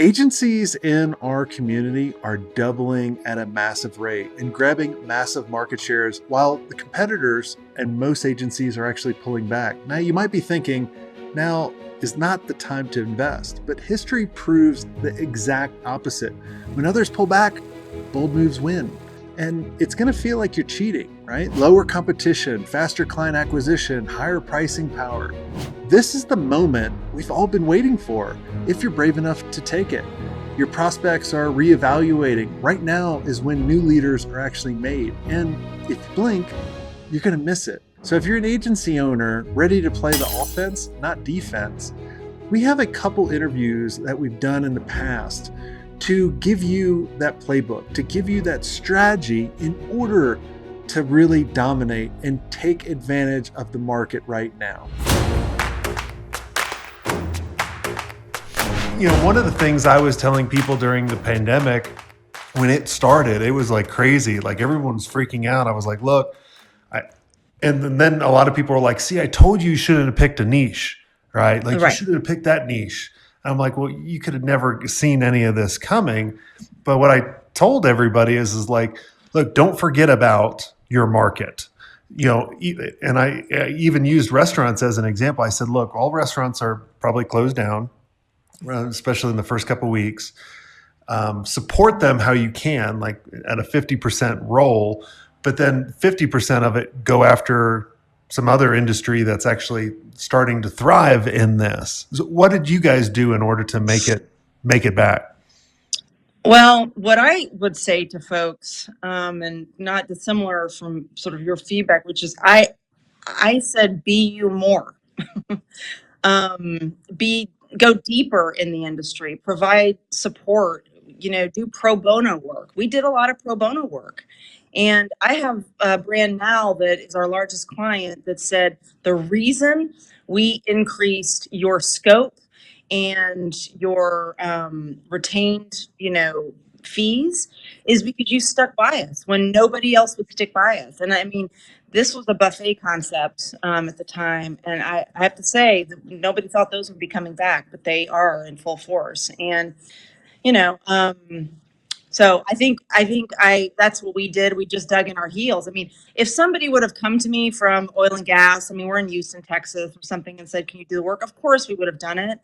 Agencies in our community are doubling at a massive rate and grabbing massive market shares while the competitors and most agencies are actually pulling back. Now, you might be thinking, now is not the time to invest, but history proves the exact opposite. When others pull back, bold moves win. And it's going to feel like you're cheating, right? Lower competition, faster client acquisition, higher pricing power. This is the moment we've all been waiting for, if you're brave enough to take it. Your prospects are reevaluating. Right now is when new leaders are actually made. And if you blink, you're going to miss it. So if you're an agency owner ready to play the offense, not defense, we have a couple interviews that we've done in the past to give you that playbook, to give you that strategy in order to really dominate and take advantage of the market right now. You know, one of the things I was telling people during the pandemic, when it started, it was like crazy. Like everyone was freaking out. I was like, look, and then a lot of people were like, see, I told you shouldn't have picked a niche, right? Like you Right. shouldn't have picked that niche. And I'm like, well, you could have never seen any of this coming. But what I told everybody is like, look, don't forget about your market. You know, and I even used restaurants as an example. I said, look, all restaurants are probably closed down, especially in the first couple of weeks. Support them how you can, like at a 50% roll, but then 50% of it go after some other industry that's actually starting to thrive in this. So what did you guys do in order to make it back? Well, what I would say to folks, and not dissimilar from sort of your feedback, which is I said be you more. Be Go deeper in the industry, provide support, do pro bono work. We did a lot of pro bono work. And I have a brand now that is our largest client that said the reason we increased your scope and your retained, fees is because you stuck by us when nobody else would stick by us. And I mean, this was a buffet concept at the time, and I have to say that nobody thought those would be coming back, but they are in full force. And you know, so I think that's what we did. We just dug in our heels. I mean, if somebody would have come to me from oil and gas, I mean, we're in Houston, Texas, or something, and said, "Can you do the work?" Of course, we would have done it.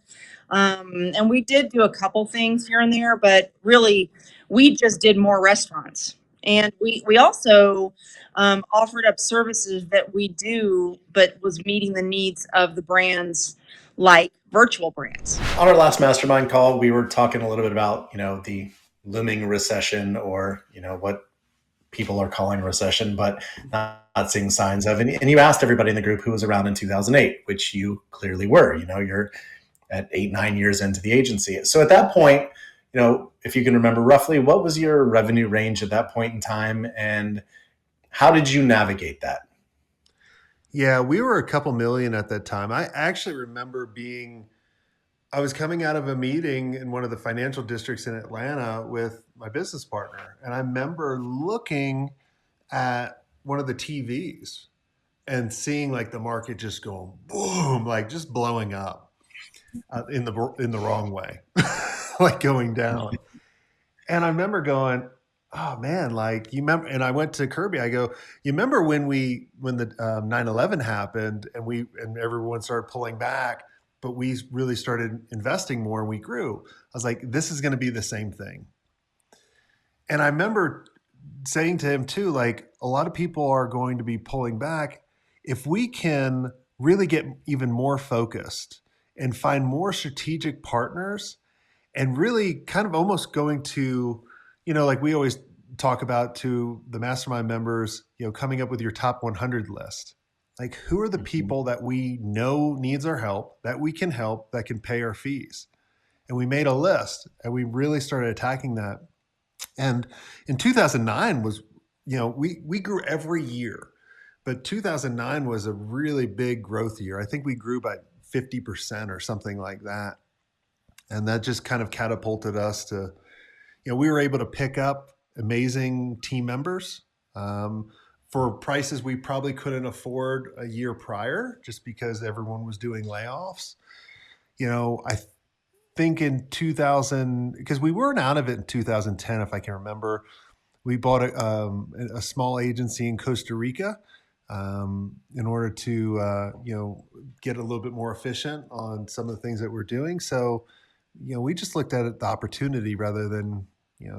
And we did do a couple things here and there, but really, we just did more restaurants. And we also offered up services that we do, but was meeting the needs of the brands like virtual brands. On our last mastermind call, we were talking a little bit about, the looming recession, or, what people are calling recession, but not seeing signs of. And you asked everybody in the group who was around in 2008, which you clearly were. You're at 8-9 years into the agency. So at that point, if you can remember roughly, what was your revenue range at that point in time, and how did you navigate that? Yeah, we were a couple million at that time. I actually remember I was coming out of a meeting in one of the financial districts in Atlanta with my business partner. And I remember looking at one of the TVs and seeing like the market just going boom, like just blowing up in the wrong way, like going down. And I remember going, oh man, like you remember, and I went to Kirby. I go, you remember when the 9/11 happened and everyone started pulling back, but we really started investing more and we grew. I was like, this is going to be the same thing. And I remember saying to him too, like a lot of people are going to be pulling back. If we can really get even more focused and find more strategic partners and really kind of almost going to, like we always talk about to the mastermind members, coming up with your top 100 list. Like who are the people that we know needs our help, that we can help, that can pay our fees? And we made a list and we really started attacking that. And in 2009 was, we grew every year, but 2009 was a really big growth year. I think we grew by 50% or something like that. And that just kind of catapulted us to, we were able to pick up amazing team members for prices we probably couldn't afford a year prior just because everyone was doing layoffs. I think in 2000, because we weren't out of it in 2010, if I can remember, we bought a small agency in Costa Rica in order to get a little bit more efficient on some of the things that we're doing. So, we just looked at it, the opportunity, rather than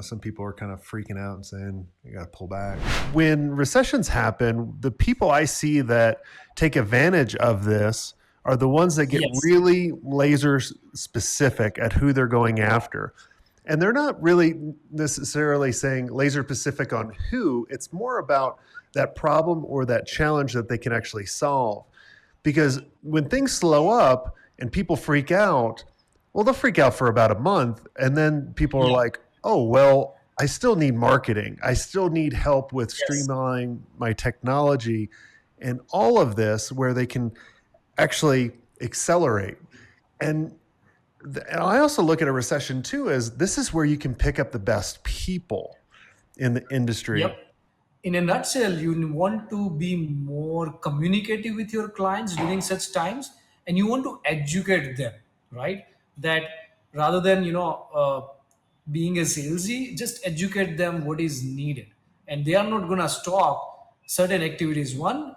some people are kind of freaking out and saying you got to pull back. When recessions happen, the people I see that take advantage of this are the ones that get Yes. really laser specific at who they're going after. And they're not really necessarily saying laser specific on who. It's more about that problem or that challenge that they can actually solve. Because when things slow up and people freak out, well, they'll freak out for about a month. And then people are Yeah. like, oh, well, I still need marketing. I still need help with Yes. streamlining my technology and all of this, where they can actually accelerate. And I also look at a recession too as this is where you can pick up the best people in the industry. Yep. In a nutshell, you want to be more communicative with your clients during such times, and you want to educate them, right? That rather than being a salesy, just educate them what is needed, and they are not gonna stop certain activities. One,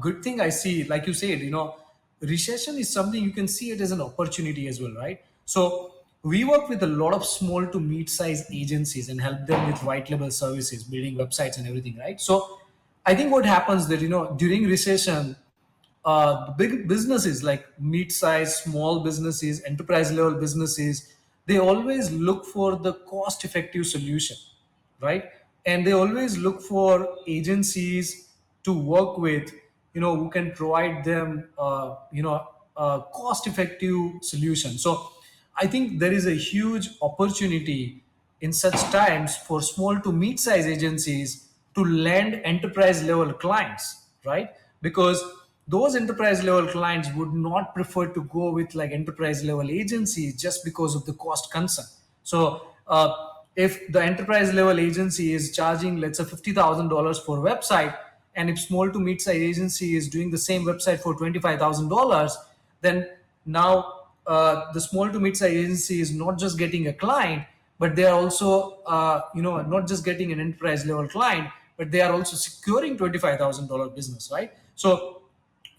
good thing I see, like you said, recession is something you can see it as an opportunity as well, right? So we work with a lot of small to mid-sized agencies and help them with white label services, building websites and everything, right? So I think what happens that during recession, the big businesses like mid-sized, small businesses, enterprise level businesses, they always look for the cost-effective solution, right? And they always look for agencies to work with, who can provide them, a cost-effective solution. So I think there is a huge opportunity in such times for small to mid-sized agencies to land enterprise level clients, right? Because those enterprise level clients would not prefer to go with like enterprise level agencies just because of the cost concern. So if the enterprise level agency is charging, let's say, $50,000 for a website, and if small to mid-sized agency is doing the same website for $25,000, then now the small to mid-sized agency is not just getting a client, but they are also not just getting an enterprise level client, but they are also securing $25,000 business, right? So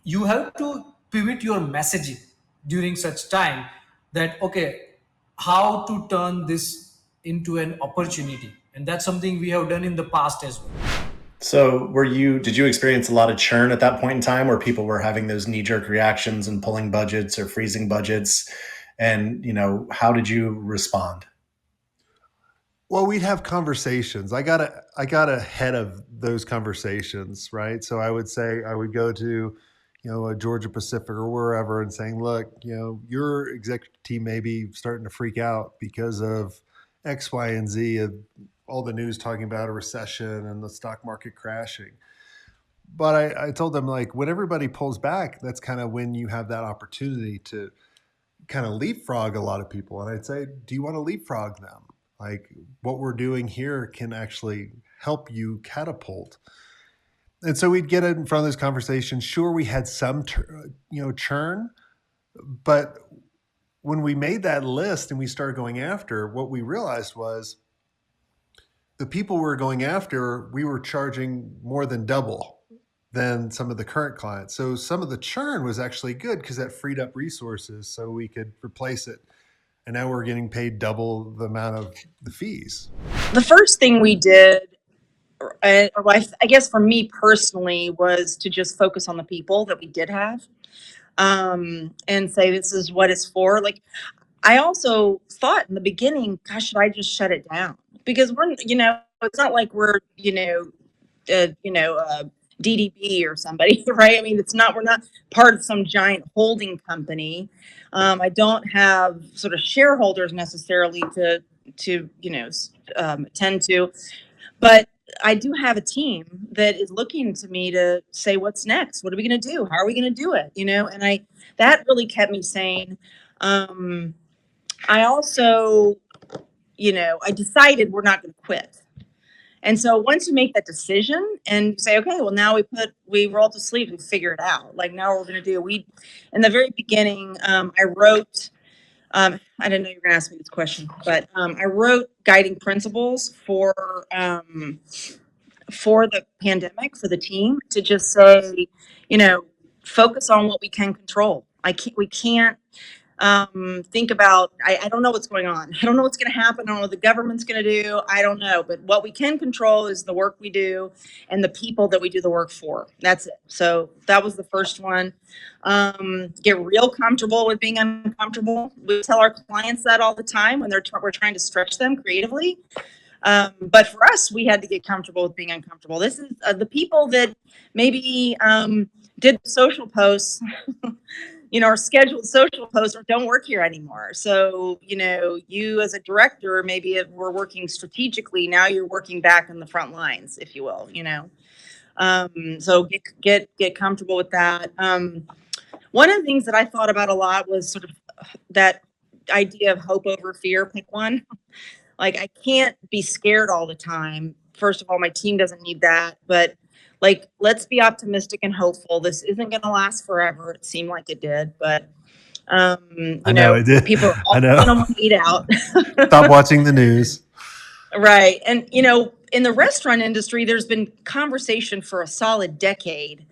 you have to pivot your messaging during such time, that okay, how to turn this into an opportunity, and that's something we have done in the past as well. So did you experience a lot of churn at that point in time where people were having those knee-jerk reactions and pulling budgets or freezing budgets? And, how did you respond? Well, we'd have conversations. I got ahead of those conversations, right? So I would go to, a Georgia Pacific or wherever and saying, look, your executive team may be starting to freak out because of X, Y, and Z, of all the news talking about a recession and the stock market crashing. But I told them, like, when everybody pulls back, that's kind of when you have that opportunity to kind of leapfrog a lot of people. And I'd say, do you want to leapfrog them? Like, what we're doing here can actually help you catapult. And so we'd get in front of those conversations. Sure, we had some, churn, but when we made that list and we started going after, what we realized was the people we were going after, we were charging more than double than some of the current clients. So some of the churn was actually good because that freed up resources so we could replace it. And now we're getting paid double the amount of the fees. The first thing we did, I guess for me personally, was to just focus on the people that we did have, and say this is what it's for. Like, I also thought in the beginning, gosh, should I just shut it down? Because it's not like we're, DDB or somebody, right? I mean, we're not part of some giant holding company. I don't have sort of shareholders necessarily to tend to, but I do have a team that is looking to me to say, what's next? What are we going to do? How are we going to do it? And that really kept me sane. I also, I decided we're not going to quit. And so once you make that decision and say, okay, well, now we roll up the sleeves, we figure it out. Like, now what we're going to do. In the very beginning, I wrote I didn't know you were going to ask me this question, but I wrote guiding principles for the pandemic for the team to just say, focus on what we can control. We can't think about, I don't know what's going on. I don't know what's going to happen. I don't know what the government's going to do. I don't know. But what we can control is the work we do and the people that we do the work for. That's it. So that was the first one. Get real comfortable with being uncomfortable. We tell our clients that all the time when we're trying to stretch them creatively. But for us, we had to get comfortable with being uncomfortable. This is the people that maybe did social posts, or scheduled social posts, or don't work here anymore. So, you as a director, maybe if we're working strategically, now you're working back in the front lines, if you will, So get comfortable with that. One of the things that I thought about a lot was sort of that idea of hope over fear. Pick one. Like, I can't be scared all the time. First of all, my team doesn't need that. But let's be optimistic and hopeful. This isn't going to last forever. It seemed like it did, but I know it did. people are I all know. going to eat out. Stop watching the news. Right. And, in the restaurant industry, there's been conversation for a solid decade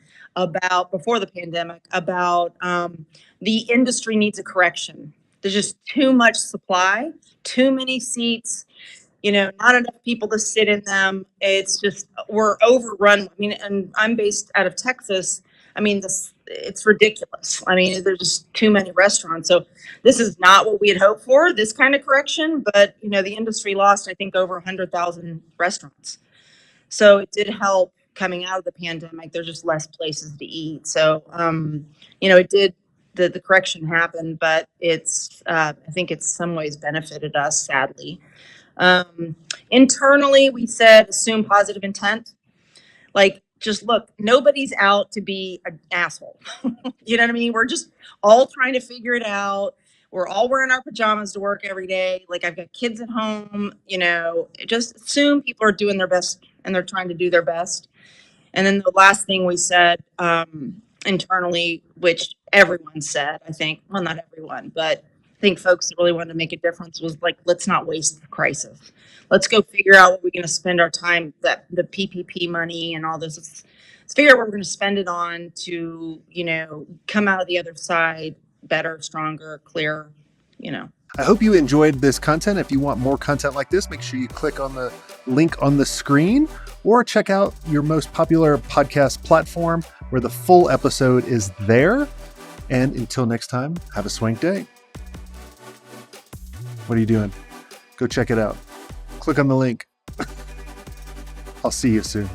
before the pandemic, about the industry needs a correction. There's just too much supply, too many seats, not enough people to sit in them. It's just, we're overrun. And I'm based out of Texas. It's ridiculous. There's just too many restaurants. So this is not what we had hoped for, this kind of correction. But, the industry lost, I think, over 100,000 restaurants. So it did help coming out of the pandemic. There's just less places to eat. So, it did, the correction happened, but I think it's some ways benefited us, sadly. Internally, we said, assume positive intent. Just look, nobody's out to be an asshole. You know what I mean? We're just all trying to figure it out. We're all wearing our pajamas to work every day. I've got kids at home, just assume people are doing their best and they're trying to do their best. And then the last thing we said internally, which everyone said, I think, well, not everyone, but I think folks that really wanted to make a difference, was let's not waste the crisis. Let's go figure out what we're going to spend our time, the PPP money and all this. Let's figure out what we're going to spend it on to, come out of the other side better, stronger, clearer, I hope you enjoyed this content. If you want more content like this, make sure you click on the link on the screen or check out your most popular podcast platform where the full episode is there. And until next time, have a swank day. What are you doing? Go check it out. Click on the link. I'll see you soon.